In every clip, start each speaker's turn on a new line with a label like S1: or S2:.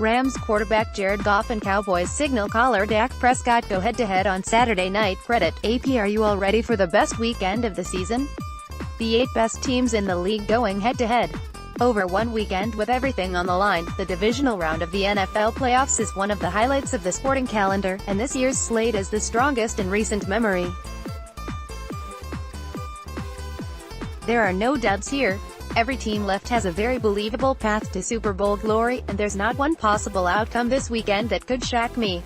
S1: Rams quarterback Jared Goff and Cowboys signal caller Dak Prescott go head-to-head on Saturday night. Credit, AP. Are you all ready for the best weekend of the season? The 8 best teams in the league going head-to-head. Over one weekend with everything on the line, the divisional round of the NFL playoffs is one of the highlights of the sporting calendar, and this year's slate is the strongest in recent memory. There are no dubs here. Every team left has a very believable path to Super Bowl glory, and there's not one possible outcome this weekend that could shock me.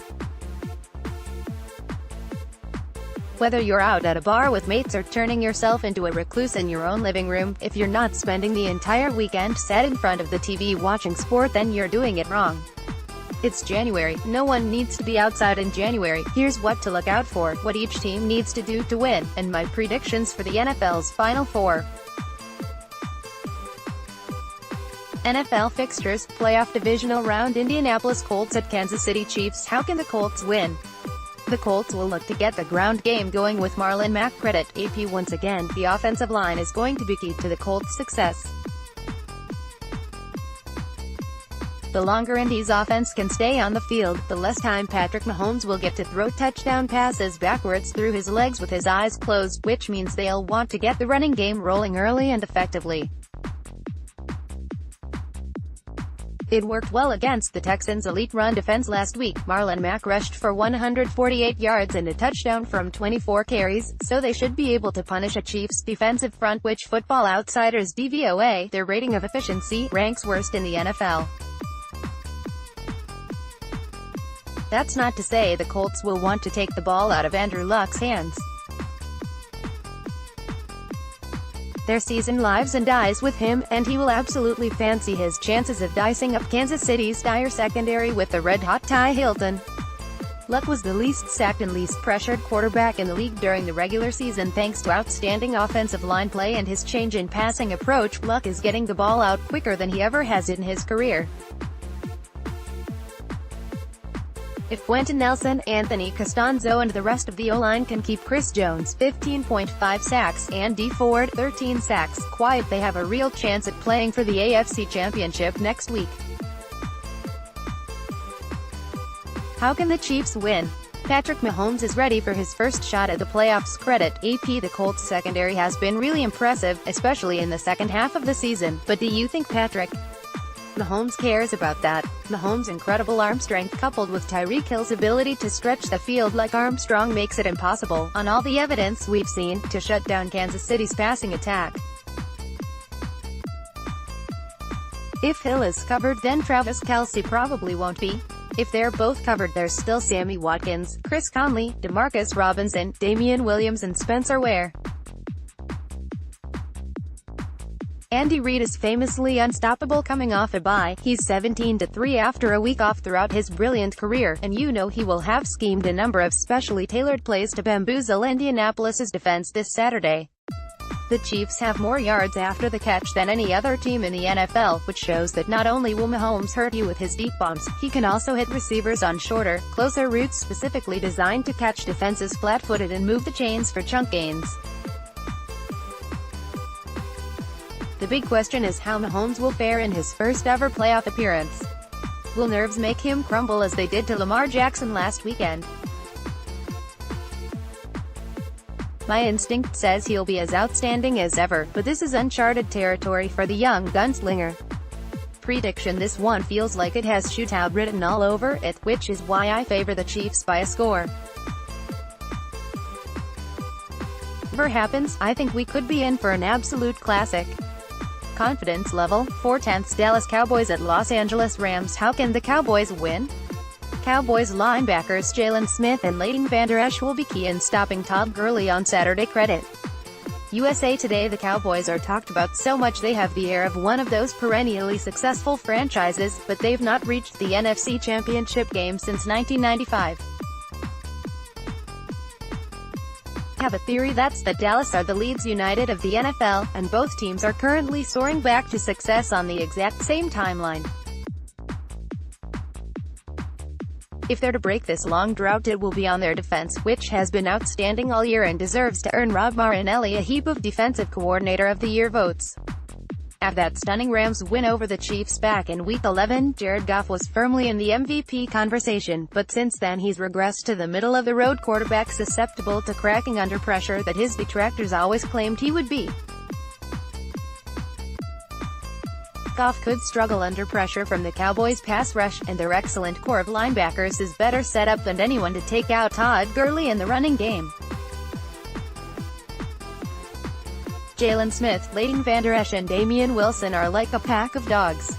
S1: Whether you're out at a bar with mates or turning yourself into a recluse in your own living room, if you're not spending the entire weekend sat in front of the TV watching sport, then you're doing it wrong. It's January. No one needs to be outside in January. Here's what to look out for, what each team needs to do to win, and my predictions for the NFL's Final Four. NFL fixtures, playoff divisional round: Indianapolis Colts at Kansas City Chiefs. How can the Colts win? The Colts will look to get the ground game going with Marlon Mack. Credit, AP. Once again, the offensive line is going to be key to the Colts' success. The longer Indy's offense can stay on the field, the less time Patrick Mahomes will get to throw touchdown passes backwards through his legs with his eyes closed, which means they'll want to get the running game rolling early and effectively. It worked well against the Texans' elite run defense last week. Marlon Mack rushed for 148 yards and a touchdown from 24 carries, so they should be able to punish a Chiefs defensive front which Football Outsiders DVOA, their rating of efficiency, ranks worst in the NFL. That's not to say the Colts will want to take the ball out of Andrew Luck's hands. Their season lives and dies with him, and he will absolutely fancy his chances of dicing up Kansas City's dire secondary with the red-hot Ty Hilton. Luck was the least sacked and least pressured quarterback in the league during the regular season thanks to outstanding offensive line play and his change in passing approach. Luck is getting the ball out quicker than he ever has in his career. If Quentin Nelson, Anthony Costanzo and the rest of the O-line can keep Chris Jones, 15.5 sacks, and Dee Ford, 13 sacks, quiet, they have a real chance at playing for the AFC Championship next week. How can the Chiefs win? Patrick Mahomes is ready for his first shot at the playoffs. Credit, AP. The Colts secondary has been really impressive, especially in the second half of the season, but do you think Patrick Mahomes cares about that? Mahomes' incredible arm strength coupled with Tyreek Hill's ability to stretch the field like Armstrong makes it impossible, on all the evidence we've seen, to shut down Kansas City's passing attack. If Hill is covered, then Travis Kelce probably won't be. If they're both covered, there's still Sammy Watkins, Chris Conley, Demarcus Robinson, Damian Williams and Spencer Ware. Andy Reid is famously unstoppable coming off a bye. He's 17-3 after a week off. Throughout his brilliant career, and you know he will have schemed a number of specially tailored plays to bamboozle Indianapolis's defense this Saturday. The Chiefs have more yards after the catch than any other team in the NFL, which shows that not only will Mahomes hurt you with his deep bombs, he can also hit receivers on shorter, closer routes specifically designed to catch defenses flat-footed and move the chains for chunk gains. The big question is how Mahomes will fare in his first ever playoff appearance. Will nerves make him crumble as they did to Lamar Jackson last weekend? My instinct says he'll be as outstanding as ever, but this is uncharted territory for the young gunslinger. Prediction: this one feels like it has shootout written all over it, which is why I favor the Chiefs by a score. Whatever happens, I think we could be in for an absolute classic. Confidence level, 4/10. Dallas Cowboys at Los Angeles Rams. How can the Cowboys win? Cowboys linebackers Jalen Smith and Leighton Vander Esch will be key in stopping Todd Gurley on Saturday. Credit, USA Today. The Cowboys are talked about so much they have the air of one of those perennially successful franchises, but they've not reached the NFC Championship game since 1995. I have a theory that's that Dallas are the Leeds United of the NFL, and both teams are currently soaring back to success on the exact same timeline. If they're to break this long drought, it will be on their defense, which has been outstanding all year and deserves to earn Rob Marinelli a heap of Defensive Coordinator of the Year votes. After that stunning Rams win over the Chiefs back in Week 11, Jared Goff was firmly in the MVP conversation, but since then he's regressed to the middle-of-the-road quarterback susceptible to cracking under pressure that his detractors always claimed he would be. Goff could struggle under pressure from the Cowboys' pass rush, and their excellent core of linebackers is better set up than anyone to take out Todd Gurley in the running game. Jalen Smith, Leighton Vander Esch and Damian Wilson are like a pack of dogs.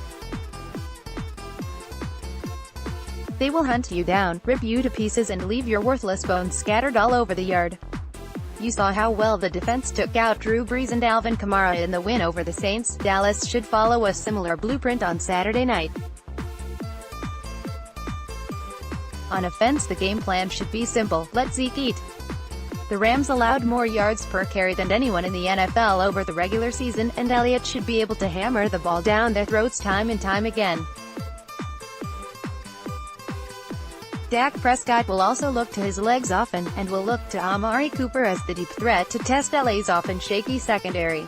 S1: They will hunt you down, rip you to pieces and leave your worthless bones scattered all over the yard. You saw how well the defense took out Drew Brees and Alvin Kamara in the win over the Saints. Dallas should follow a similar blueprint on Saturday night. On offense, the game plan should be simple: let Zeke eat. The Rams allowed more yards per carry than anyone in the NFL over the regular season, and Elliott should be able to hammer the ball down their throats time and time again. Dak Prescott will also look to his legs often, and will look to Amari Cooper as the deep threat to test LA's often shaky secondary.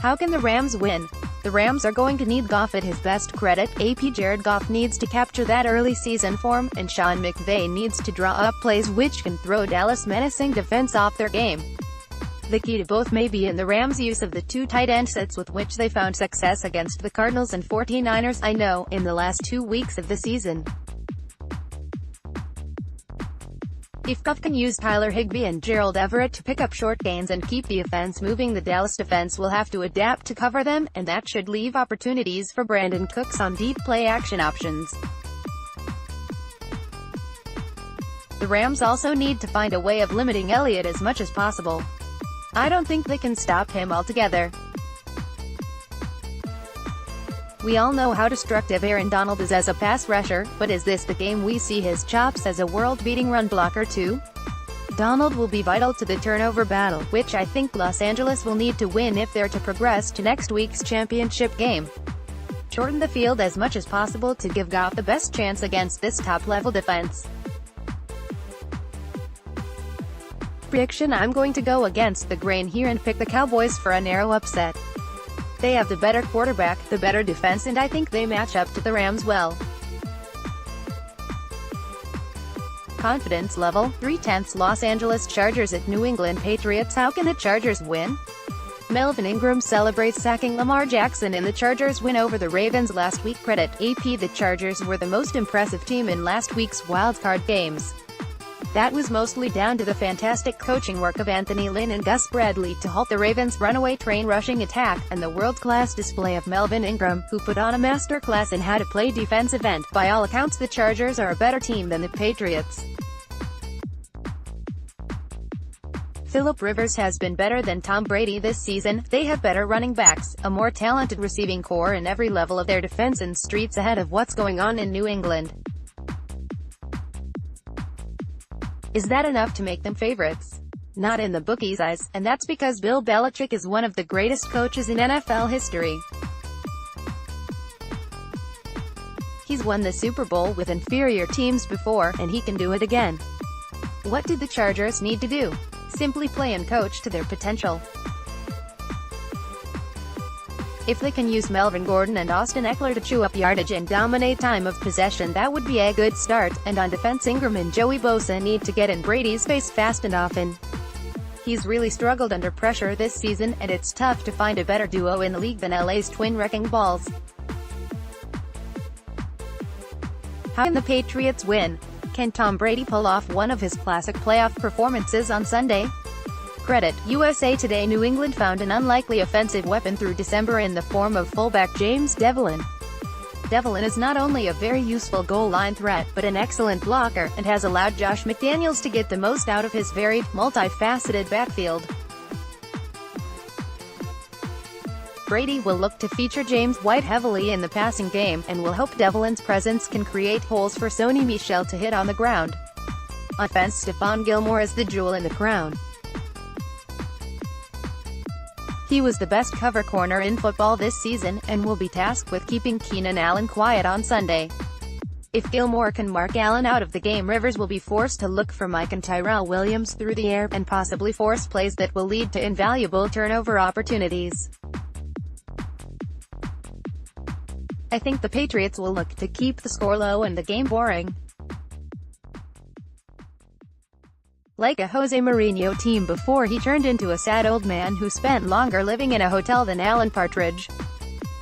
S1: How can the Rams win? The Rams are going to need Goff at his best. Credit AP: Jared Goff needs to capture that early season form, and Sean McVay needs to draw up plays which can throw Dallas' menacing defense off their game. The key to both may be in the Rams' use of the two tight end sets with which they found success against the Cardinals and 49ers, in the last 2 weeks of the season. If Goff can use Tyler Higbee and Gerald Everett to pick up short gains and keep the offense moving, the Dallas defense will have to adapt to cover them, and that should leave opportunities for Brandon Cooks on deep play action options. The Rams also need to find a way of limiting Elliott as much as possible. I don't think they can stop him altogether. We all know how destructive Aaron Donald is as a pass rusher, but is this the game we see his chops as a world-beating run blocker too? Donald will be vital to the turnover battle, which I think Los Angeles will need to win if they're to progress to next week's championship game. Shorten the field as much as possible to give Goff the best chance against this top-level defense. Prediction: I'm going to go against the grain here and pick the Cowboys for a narrow upset. They have the better quarterback, the better defense, and I think they match up to the Rams well. Confidence level: 3/10. Los Angeles Chargers at New England Patriots. How can the Chargers win? Melvin Ingram celebrates sacking Lamar Jackson in the Chargers' win over the Ravens last week. Credit AP: the Chargers were the most impressive team in last week's wildcard games. That was mostly down to the fantastic coaching work of Anthony Lynn and Gus Bradley to halt the Ravens' runaway train rushing attack, and the world-class display of Melvin Ingram, who put on a masterclass in how to play defensive end. By all accounts, the Chargers are a better team than the Patriots. Philip Rivers has been better than Tom Brady this season. They have better running backs, a more talented receiving core in every level of their defense, and streets ahead of what's going on in New England. Is that enough to make them favorites? Not in the bookies' eyes, and that's because Bill Belichick is one of the greatest coaches in NFL history. He's won the Super Bowl with inferior teams before, and he can do it again. What did the Chargers need to do? Simply play and coach to their potential. If they can use Melvin Gordon and Austin Eckler to chew up yardage and dominate time of possession, that would be a good start. And on defense, Ingram and Joey Bosa need to get in Brady's face fast and often. He's really struggled under pressure this season, and it's tough to find a better duo in the league than LA's twin wrecking balls. How can the Patriots win? Can Tom Brady pull off one of his classic playoff performances on Sunday? Credit USA Today: New England found an unlikely offensive weapon through December in the form of fullback James Devlin. Devlin is not only a very useful goal line threat, but an excellent blocker, and has allowed Josh McDaniels to get the most out of his varied, multifaceted backfield. Brady will look to feature James White heavily in the passing game, and will hope Devlin's presence can create holes for Sony Michel to hit on the ground. Offense: Stephon Gilmore is the jewel in the crown. He was the best cover corner in football this season, and will be tasked with keeping Keenan Allen quiet on Sunday. If Gilmore can mark Allen out of the game, Rivers will be forced to look for Mike and Tyrell Williams through the air, and possibly force plays that will lead to invaluable turnover opportunities. I think the Patriots will look to keep the score low and the game boring. Like a Jose Mourinho team before he turned into a sad old man who spent longer living in a hotel than Alan Partridge.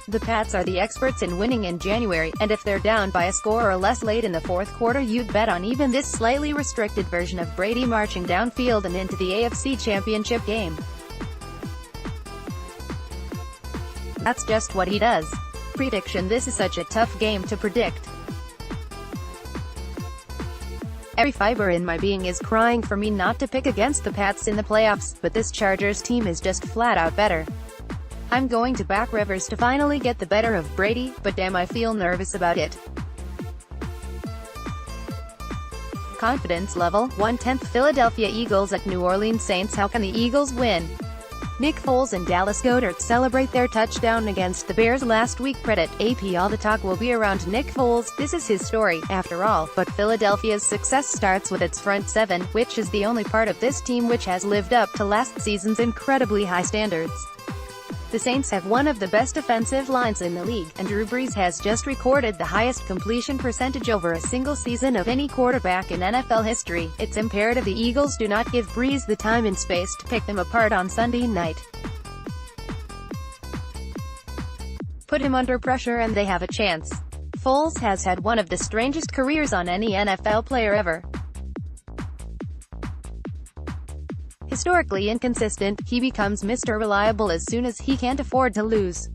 S1: The Pats are the experts in winning in January, and if they're down by a score or less late in the fourth quarter, you'd bet on even this slightly restricted version of Brady marching downfield and into the AFC Championship game. That's just what he does. Prediction: this is such a tough game to predict. Every fiber in my being is crying for me not to pick against the Pats in the playoffs, but this Chargers team is just flat out better. I'm going to back Rivers to finally get the better of Brady, but damn, I feel nervous about it. Confidence level, 1/10. Philadelphia Eagles at New Orleans Saints. How can the Eagles win? Nick Foles and Dallas Goedert celebrate their touchdown against the Bears last week. Credit AP. All the talk will be around Nick Foles. This is his story, after all, but Philadelphia's success starts with its front seven, which is the only part of this team which has lived up to last season's incredibly high standards. The Saints have one of the best offensive lines in the league, and Drew Brees has just recorded the highest completion percentage over a single season of any quarterback in NFL history. It's imperative the Eagles do not give Brees the time and space to pick them apart on Sunday night. Put him under pressure and they have a chance. Foles has had one of the strangest careers on any NFL player ever. Historically inconsistent, he becomes Mr. Reliable as soon as he can't afford to lose.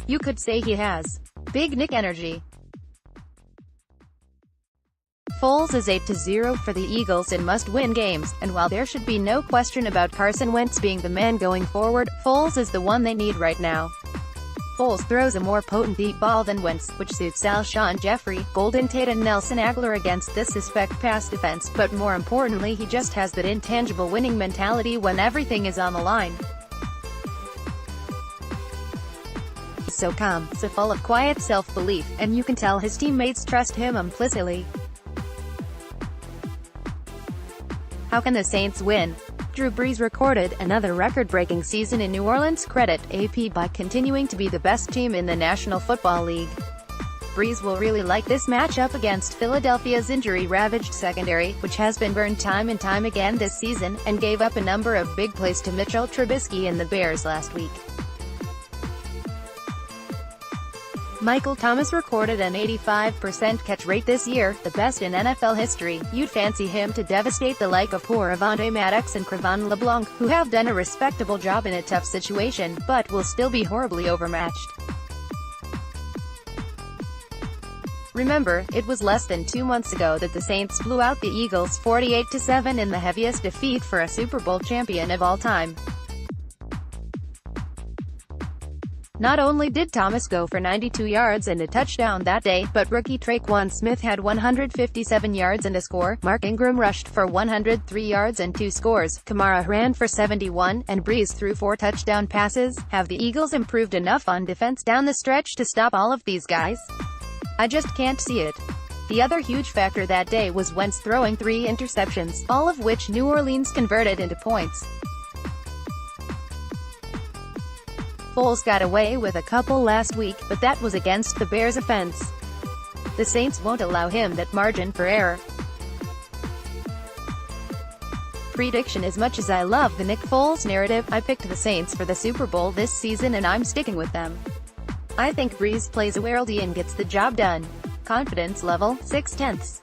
S1: You could say he has Big Nick energy. Foles is 8-0 for the Eagles in must-win games, and while there should be no question about Carson Wentz being the man going forward, Foles is the one they need right now. Foles throws a more potent deep ball than Wentz, which suits Alshon Jeffrey, Golden Tate and Nelson Aguilar against this suspect pass defense, but more importantly he just has that intangible winning mentality when everything is on the line. He's so calm, so full of quiet self-belief, and you can tell his teammates trust him implicitly. How can the Saints win? Drew Brees recorded another record-breaking season in New Orleans. Credit AP by continuing to be the best team in the National Football League. Brees will really like this matchup against Philadelphia's injury-ravaged secondary, which has been burned time and time again this season, and gave up a number of big plays to Mitchell Trubisky and the Bears last week. Michael Thomas recorded an 85% catch rate this year, the best in NFL history. You'd fancy him to devastate the like of poor Avonte Maddox and Cre'Von LeBlanc, who have done a respectable job in a tough situation, but will still be horribly overmatched. Remember, it was less than 2 months ago that the Saints blew out the Eagles 48-7 in the heaviest defeat for a Super Bowl champion of all time. Not only did Thomas go for 92 yards and a touchdown that day, but rookie Traquan Smith had 157 yards and a score, Mark Ingram rushed for 103 yards and 2 scores, Kamara ran for 71, and Brees threw 4 touchdown passes. Have the Eagles improved enough on defense down the stretch to stop all of these guys? I just can't see it. The other huge factor that day was Wentz throwing 3 interceptions, all of which New Orleans converted into points. Foles got away with a couple last week, but that was against the Bears' offense. The Saints won't allow him that margin for error. Prediction: as much as I love the Nick Foles narrative, I picked the Saints for the Super Bowl this season and I'm sticking with them. I think Brees plays a worldie and gets the job done. Confidence level, 6/10.